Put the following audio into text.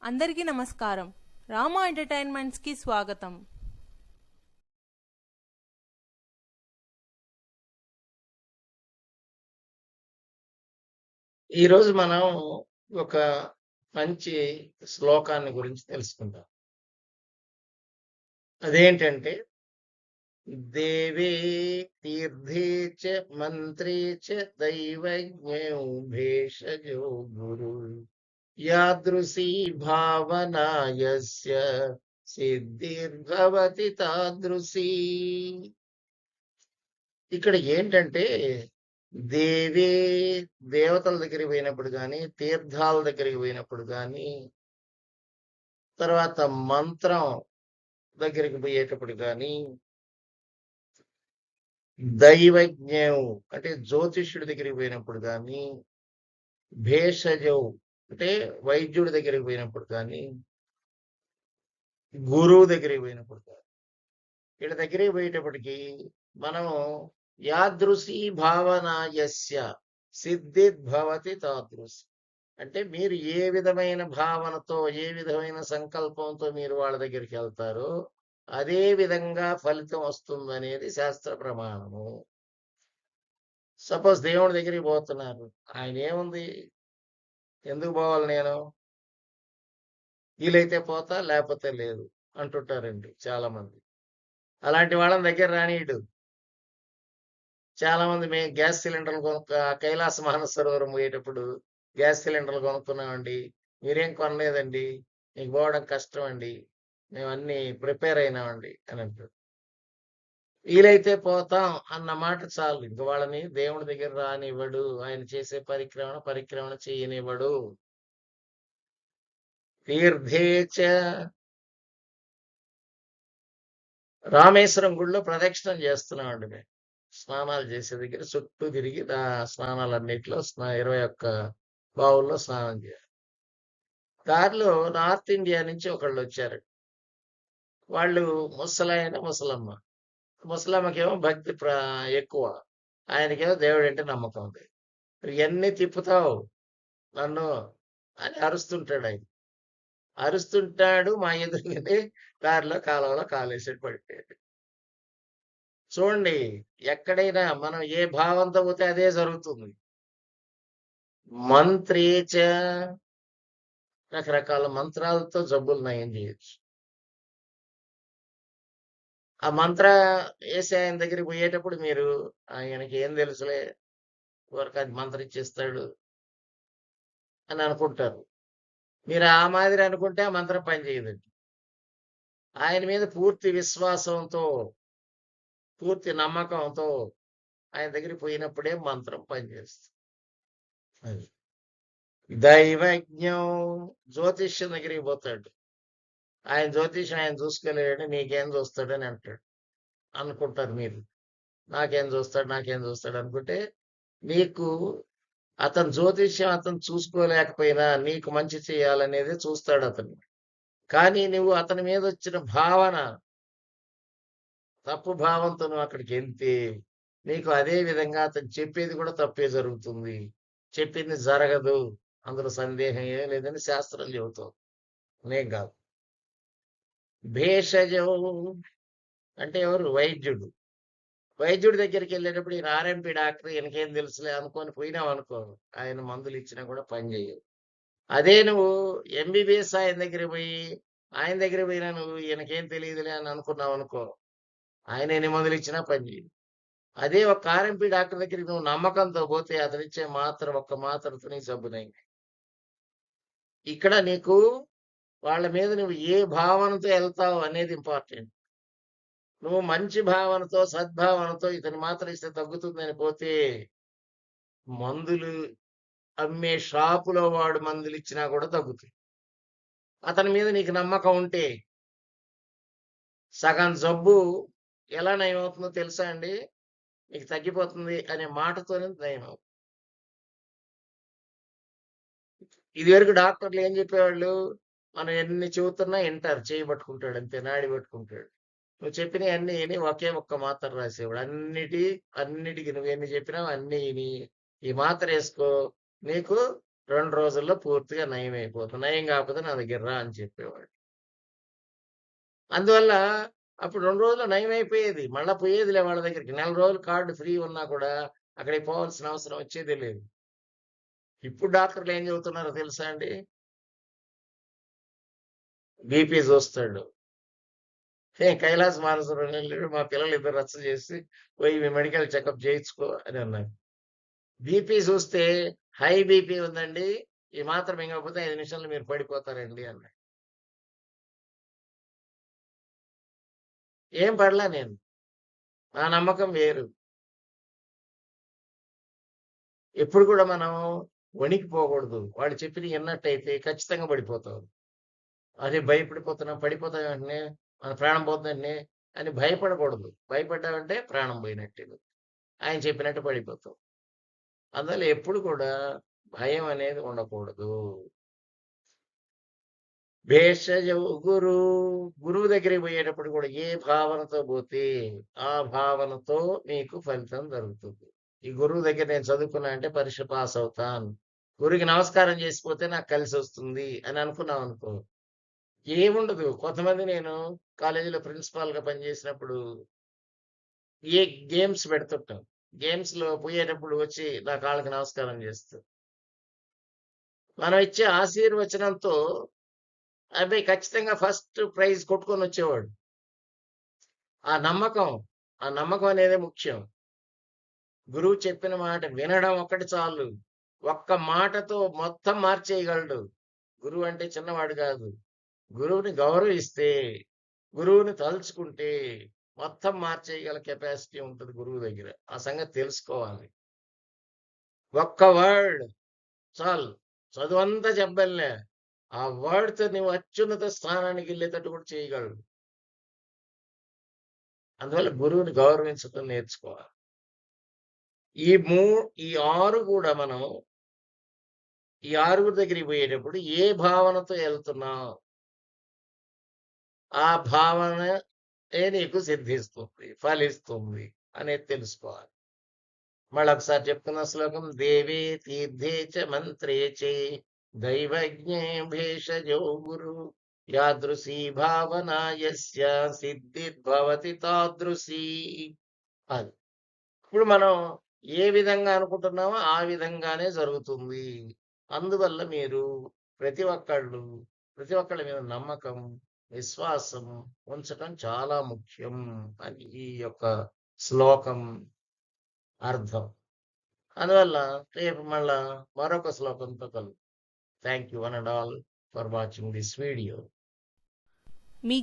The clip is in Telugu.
అందరికీ నమస్కారం. రామా ఎంటర్టైన్మెంట్స్కి స్వాగతం. ఈరోజు మనం ఒక మంచి శ్లోకాన్ని గురించి తెలుసుకుందాం. అదేంటంటే, దేవే తీర్థే చ మంత్రే చ దైవజ్ఞో భేషజో గురు యాదృశీ భావనా యస్య సిద్ధిర్భవతి తాదృశీ. ఇక్కడ ఏంటంటే, దేవే దేవతల దగ్గరికి పోయినప్పుడు కానీ, తీర్థాల దగ్గరికి పోయినప్పుడు కానీ, తర్వాత మంత్రం దగ్గరికి పోయేటప్పుడు కానీ, దైవజ్ఞం అంటే జ్యోతిష్యుడి దగ్గరికి పోయినప్పుడు కానీ, భేషజం అంటే వైద్యుడి దగ్గరికి పోయినప్పుడు కానీ, గురువు దగ్గరికి పోయినప్పుడు కానీ, వీళ్ళ దగ్గరికి పోయేటప్పటికి మనం యాదృశీ భావన యస్య సిద్ధిర్భవతి తాదృశి. అంటే మీరు ఏ విధమైన భావనతో, ఏ విధమైన సంకల్పంతో మీరు వాళ్ళ దగ్గరికి వెళ్తారో అదే విధంగా ఫలితం వస్తుందనేది శాస్త్ర ప్రమాణము. సపోజ్ దేవుడి దగ్గరికి పోతున్నారు, ఆయన ఏముంది, ఎందుకు పోవాలి నేను, వీలైతే పోతా లేకపోతే లేదు అంటుంటారండి చాలా మంది. అలాంటి వాళ్ళని దగ్గర రానియడు. చాలా మంది మేము గ్యాస్ సిలిండర్లు కైలాస మానసరోవరం పోయేటప్పుడు గ్యాస్ సిలిండర్లు కొనుక్కున్నామండి, మీరేం కొనలేదండి, మీకు పోవడం కష్టం అండి, మేము అన్ని ప్రిపేర్ అయినామండి అని అంటారు. వీలైతే పోతాం అన్న మాట చాలు, ఇంక వాళ్ళని దేవుడి దగ్గర రానివ్వడు, ఆయన చేసే పరిక్రమణ చేయనివ్వడు. తీర్థేచ రామేశ్వరం గుడిలో ప్రదక్షిణం చేస్తున్నామండి మేము. స్నానాలు చేసే దగ్గర చుట్టూ తిరిగి స్నానాలన్నిట్లో 21 బావుల్లో స్నానం చేయాలి. దారిలో నార్త్ ఇండియా నుంచి ఒకళ్ళు వచ్చారు. వాళ్ళు ముసలమ్మ. ముసలమ్మకేమో భక్తి ఎక్కువ, ఆయనకేమో దేవుడు అంటే నమ్మకం ఉంది. ఇవన్నీ తిప్పుతావు నన్ను అని అరుస్తుంటాడు. మా ఎదురుగానే దారిలో కాలువలో కాలేసాడు, పడిపోయాడు. చూడండి, ఎక్కడైనా మనం ఏ భావంతో పోతే అదే జరుగుతుంది. మంత్రేచ రకరకాల మంత్రాలతో జబ్బులు నయం చేయొచ్చు. ఆ మంత్ర వేసి ఆయన దగ్గరికి పోయేటప్పుడు మీరు ఆయనకి ఏం తెలుసులే, వరకు అది మంత్రం ఇచ్చేస్తాడు అని అనుకుంటారు. మీరు ఆ మాదిరి అనుకుంటే ఆ మంత్రం పనిచేయదండి. ఆయన మీద పూర్తి విశ్వాసంతో, పూర్తి నమ్మకంతో ఆయన దగ్గరికి పోయినప్పుడే మంత్రం పనిచేస్తుంది. అది దైవజ్ఞం. జ్యోతిష్యం దగ్గరికి పోతాడు, ఆయన జ్యోతిష్యం ఆయన చూసుకోలేడు, నీకేం చూస్తాడని అంటాడు. అనుకుంటారు మీరు, నాకేం చూస్తాడు అనుకుంటే, నీకు అతను జ్యోతిష్యం అతను చూసుకోలేకపోయినా నీకు మంచి చేయాలనేది చూస్తాడు అతను. కానీ నువ్వు అతని మీద వచ్చిన భావన, తప్పు భావంతో నువ్వు అక్కడికి వెళ్తే నీకు అదే విధంగా అతను చెప్పేది కూడా తప్పే జరుగుతుంది, చెప్పింది జరగదు, అందులో సందేహం ఏ లేదని శాస్త్రం చెబుతాం, నేను కాదు. భేషజం అంటే ఎవరు, వైద్యుడి దగ్గరికి వెళ్ళేటప్పుడు ఈయన ఆర్ఎంపీ డాక్టర్, ఈయనకేం తెలుసులే అనుకొని పోయినావు అనుకో, ఆయన మందులు ఇచ్చినా కూడా పని చేయవు. అదే నువ్వు ఎంబీబీఎస్ ఆయన దగ్గర పోయినా నువ్వు ఈయనకేం తెలియదులే అని అనుకున్నావు అనుకో, ఆయన ఎన్ని మందులు ఇచ్చినా పని చేయదు. అదే ఒక ఆర్ఎంపీ డాక్టర్ దగ్గరికి నువ్వు నమ్మకంతో పోతే అతను ఇచ్చే ఒక్క మాత్రతో నీ జబ్బునైంది. ఇక్కడ నీకు వాళ్ళ మీద నువ్వు ఏ భావనతో వెళ్తావు అనేది ఇంపార్టెంట్. నువ్వు మంచి భావనతో, సద్భావనతో ఇతని మాత్రం ఇస్తే తగ్గుతుందని పోతే, మందులు అమ్మే షాపులో వాడు మందులు ఇచ్చినా కూడా తగ్గుతుంది. అతని మీద నీకు నమ్మకం ఉంటే సగం జబ్బు ఎలా నయం అవుతుందో తెలుసా అండి, నీకు తగ్గిపోతుంది అనే మాటతోనే నయం అవుతుంది. ఇదివరకు డాక్టర్లు ఏం చెప్పేవాళ్ళు, మనం ఎన్ని చెబుతున్నా వింటారు, చేయబట్టుకుంటాడు అంతే, నాడి పట్టుకుంటాడు. నువ్వు చెప్పినవి అన్ని విని ఒకే ఒక్క మాత్ర రాసేవాడు. అన్నిటికి నువ్వు ఎన్ని చెప్పినావు అన్ని విని, ఈ మాత్ర వేసుకో నీకు 2 రోజుల్లో పూర్తిగా నయమైపోతుంది. నయం కాకపోతే నా దగ్గర రా అని చెప్పేవాడు. అందువల్ల అప్పుడు 2 రోజుల్లో నయమైపోయేది. మళ్ళా పోయేదిలే వాళ్ళ దగ్గరికి. నెల రోజులు కార్డ్ ఫ్రీ ఉన్నా కూడా అక్కడికి పోవాల్సిన అవసరం వచ్చేదే లేదు. ఇప్పుడు డాక్టర్లు ఏం చెబుతున్నారో తెలుసా అండి? బీపీ చూస్తాడు. కైలాస మానసరోవరం వెళ్ళాడు. మా పిల్లలిద్దరు రచ్చ చేసి పోయి మెడికల్ చెకప్ చేయించుకో అని అన్నారు. బీపీ చూస్తే హై బీపీ ఉందండి. ఈ మాత్రం మింగకపోతే 5 నిమిషాల్లో మీరు పడిపోతారండి అన్నాడు. ఏం పడలా నేను. నా నమ్మకం వేరు. ఎప్పుడు కూడా మనం వణికిపోకూడదు. వాడు చెప్పినయి ఇన్నట్టయితే ఖచ్చితంగా పడిపోతాం. అరే! భయపడిపోతున్నాం, పడిపోతాం వెంటనే, మన ప్రాణం పోతుందండి అని భయపడకూడదు. భయపడ్డామంటే ప్రాణం పోయినట్టే. ఆయన చెప్పినట్టు పడిపోతాం. అందువల్ల ఎప్పుడు కూడా భయం అనేది ఉండకూడదు. భేషజవు గురువు దగ్గరికి పోయేటప్పుడు కూడా ఏ భావనతో పోతే ఆ భావనతో మీకు ఫలితం జరుగుతుంది. ఈ గురువు దగ్గర నేను చదువుకున్నా అంటే పరీక్ష పాస్ అవుతాను. గురువుకి నమస్కారం చేసిపోతే నాకు కలిసి వస్తుంది అని అనుకున్నాం అనుకో, ఏముండదు. కొంతమంది నేను కాలేజీలో ప్రిన్సిపాల్‌గా పనిచేసినప్పుడు ఏ గేమ్స్ పెడుతుంటాం. గేమ్స్‌లో పోయేటప్పుడు వచ్చి నా కాళ్ళకి నమస్కారం చేస్తారు. మనం ఇచ్చే ఆశీర్వచనంతో అబ్బాయి ఖచ్చితంగా ఫస్ట్ ప్రైజ్ కొట్టుకొనొచ్చేవాడు. ఆ నమ్మకం, ఆ నమ్మకం అనేదే ముఖ్యం. గురువు చెప్పిన మాట వినడం ఒక్కటి చాలు. ఒక్క మాటతో మొత్తం మార్చేయగలడు. గురువు అంటే చిన్నవాడు కాదు. గురువుని గౌరవిస్తే, గురువుని తలుచుకుంటే మొత్తం మార్చేయగల కెపాసిటీ ఉంటది గురువు దగ్గర. ఆ సంగతి తెలుసుకోవాలి. ఒక్క వర్డ్ చాలు. చదువంతా చెప్పనులే. ఆ వర్డ్‌తో నువ్వు అత్యున్నత స్థానానికి ఎళ్ళేటట్టు కూడా చేయగలడు. అందువల్ల గురువుని గౌరవించటం నేర్చుకోవాలి. ఈ మూ ఈ 6 కూడా మనం ఈ ఆరుగురి దగ్గరికి పోయేటప్పుడు ఏ భావనతో ఎళ్తున్నాం? ఆ భావనే నీకు సిద్ధిస్తుంది, ఫలిస్తుంది అనేది తెలుసుకోవాలి. మళ్ళొకసారి చెప్తున్న శ్లోకం దేవే తీర్థే చ మంత్రే చే దైవజ్ఞే భేషజో గురు యాదృశీ భావనా యస్య సిద్ధిర్భవతి తాదృశీ. అది. ఇప్పుడు మనం ఏ విధంగా అనుకుంటున్నామో ఆ విధంగానే జరుగుతుంది. అందువల్ల మీరు ప్రతి ఒక్కళ్ళు ప్రతి ఒక్కళ్ళ మీద నమ్మకం, విశ్వాసం ఉంచటం చాలా ముఖ్యం అని ఈ యొక్క శ్లోకం అర్థం. అందువల్ల రేపు మళ్ళా మరొక శ్లోకంతో కలుద్దాం. Thank you one and all for watching this video. Me